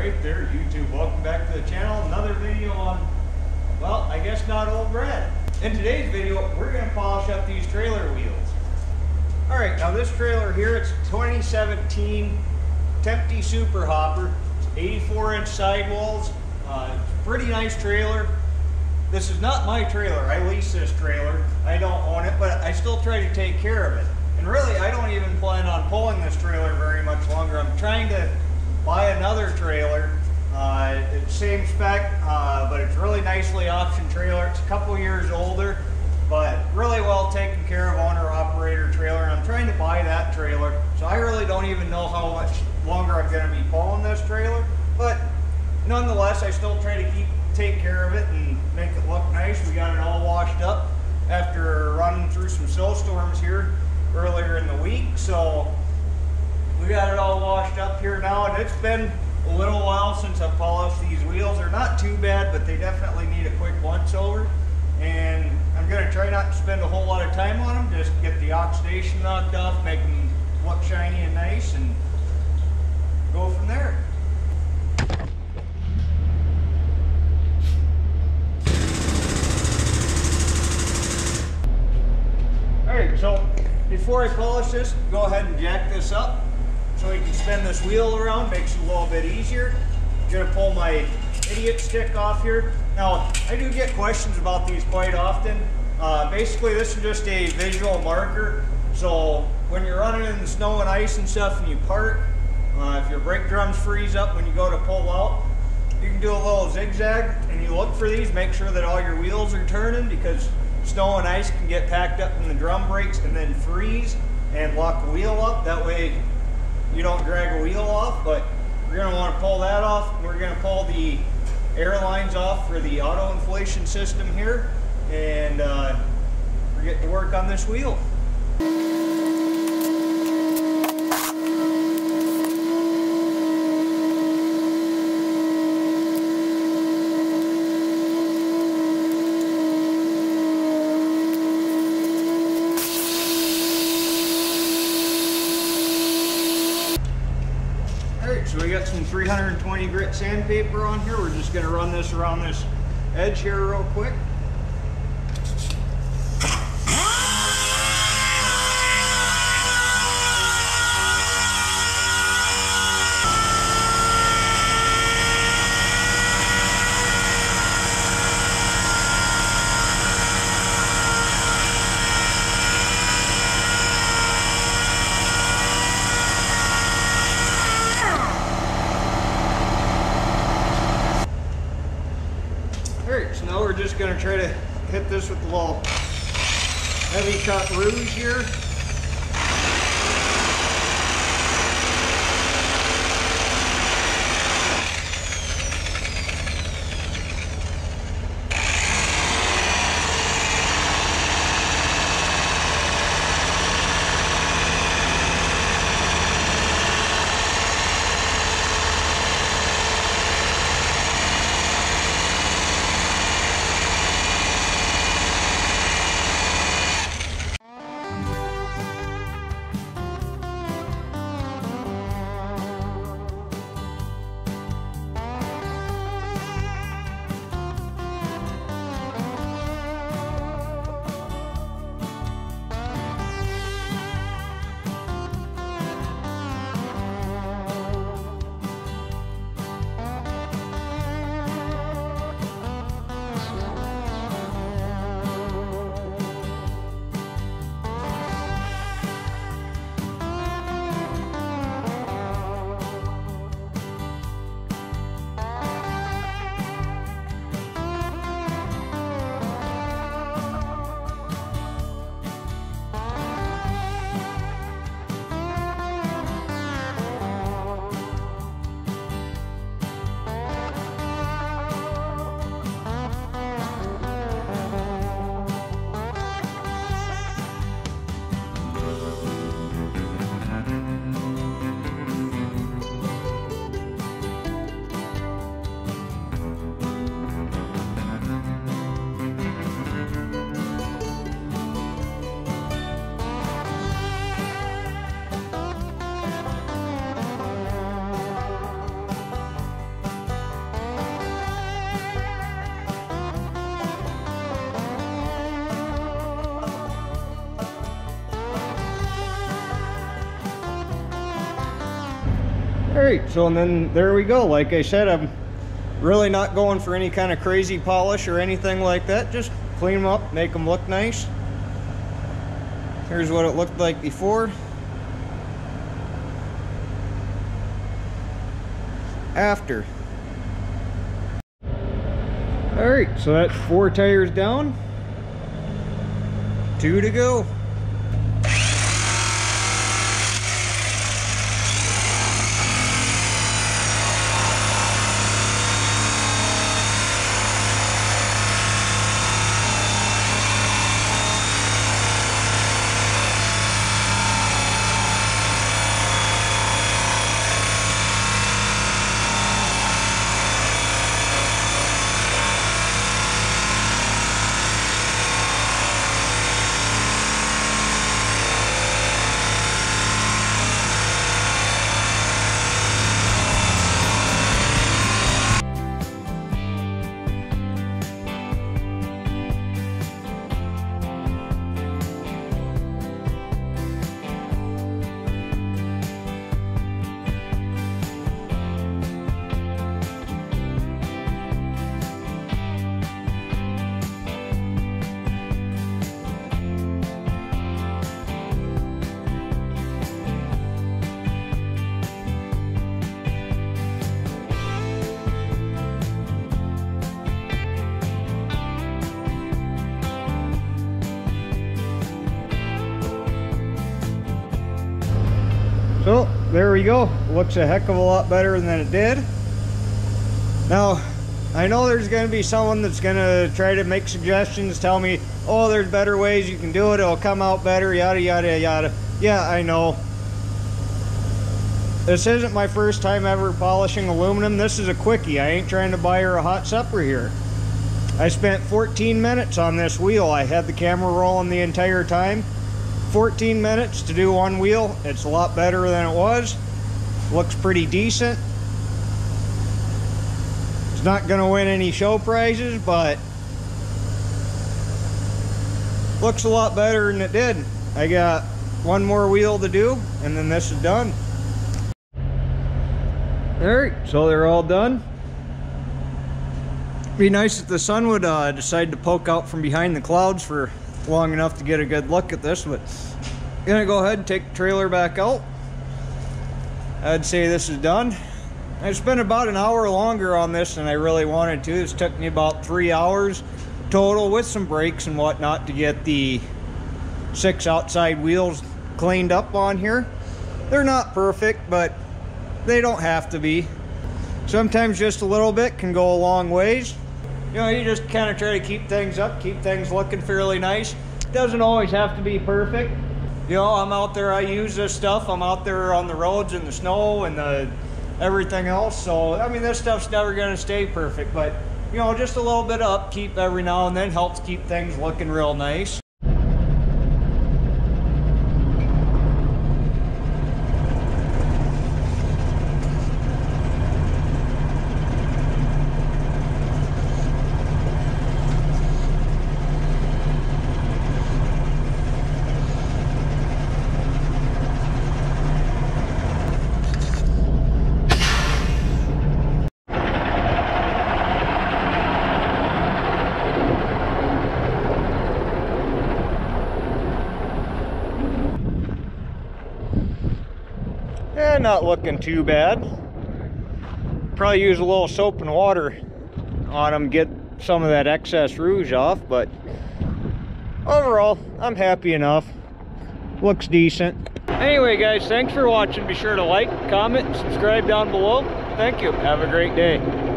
Alright there, YouTube. Welcome back to the channel. Another video on, well, I guess not old Brad. In today's video, we're going to polish up these trailer wheels. Alright, now this trailer here, it's 2017 Tempty Super Hopper. It's 84-inch sidewalls. It's a pretty nice trailer. This is not my trailer. I lease this trailer. I don't own it, but I still try to take care of it. And really, I don't even plan on pulling this trailer very much longer. I'm trying to buy another trailer. It's same spec, but it's really nicely optioned trailer. It's a couple years older, but really well taken care of, owner-operator trailer. And I'm trying to buy that trailer, so I really don't even know how much longer I'm going to be pulling this trailer. But nonetheless, I still try to take care of it and make it look nice. We got it all washed up after running through some snowstorms here earlier in the week, so we got it all washed up here now, and it's been a little while since I polished these wheels. They're not too bad, but they definitely need a quick once over, and I'm going to try not to spend a whole lot of time on them, just get the oxidation knocked off, make them look shiny and nice, and go from there. Alright, so before I polish this, go ahead and jack this up so you can spin this wheel around. Makes it a little bit easier. I'm going to pull my idiot stick off here. Now, I do get questions about these quite often. Basically, this is just a visual marker. So when you're running in the snow and ice and stuff and you park, if your brake drums freeze up when you go to pull out, you can do a little zigzag and you look for these, make sure that all your wheels are turning, because snow and ice can get packed up in the drum brakes and then freeze and lock the wheel up. That way you don't drag a wheel off. But we're going to want to pull that off. We're going to pull the air lines off for the auto inflation system here, and we're getting to work on this wheel. So we got some 320 grit sandpaper on here. We're just going to run this around this edge here real quick. Alright, so now we're just going to try to hit this with a little heavy cut rouge here. Alright, so and then there we go. Like I said, I'm really not going for any kind of crazy polish or anything like that. Just clean them up, make them look nice. Here's what it looked like before. After. Alright, so that's 4 tires down. 2 to go. So there we go. Looks a heck of a lot better than it did. Now, I know there's going to be someone that's going to try to make suggestions, tell me, oh, there's better ways you can do it, it'll come out better, yada, yada, yada. Yeah, I know. This isn't my first time ever polishing aluminum. This is a quickie. I ain't trying to buy her a hot supper here. I spent 14 minutes on this wheel. I had the camera rolling the entire time. 14 minutes to do one wheel. It's a lot better than it was. Looks pretty decent. It's not going to win any show prizes, but looks a lot better than it did. I got one more wheel to do, and then this is done. Alright, so they're all done. Be nice if the sun would decide to poke out from behind the clouds for long enough to get a good look at this, but I'm gonna go ahead and take the trailer back out. I'd say this is done. I spent about an hour longer on this than I really wanted to. This took me about 3 hours total with some brakes and whatnot to get the 6 outside wheels cleaned up on here. They're not perfect, but they don't have to be. Sometimes just a little bit can go a long ways. You know, you just kind of try to keep things up, keep things looking fairly nice. Doesn't always have to be perfect. You know, I'm out there, I use this stuff. I'm out there on the roads in the snow and everything else. So, I mean, this stuff's never going to stay perfect. But, you know, just a little bit of upkeep every now and then helps keep things looking real nice. Yeah, not looking too bad. Probably use a little soap and water on them, get some of that excess rouge off, but overall, I'm happy enough. Looks decent. Anyway, guys, thanks for watching. Be sure to like, comment, and subscribe down below. Thank you. Have a great day.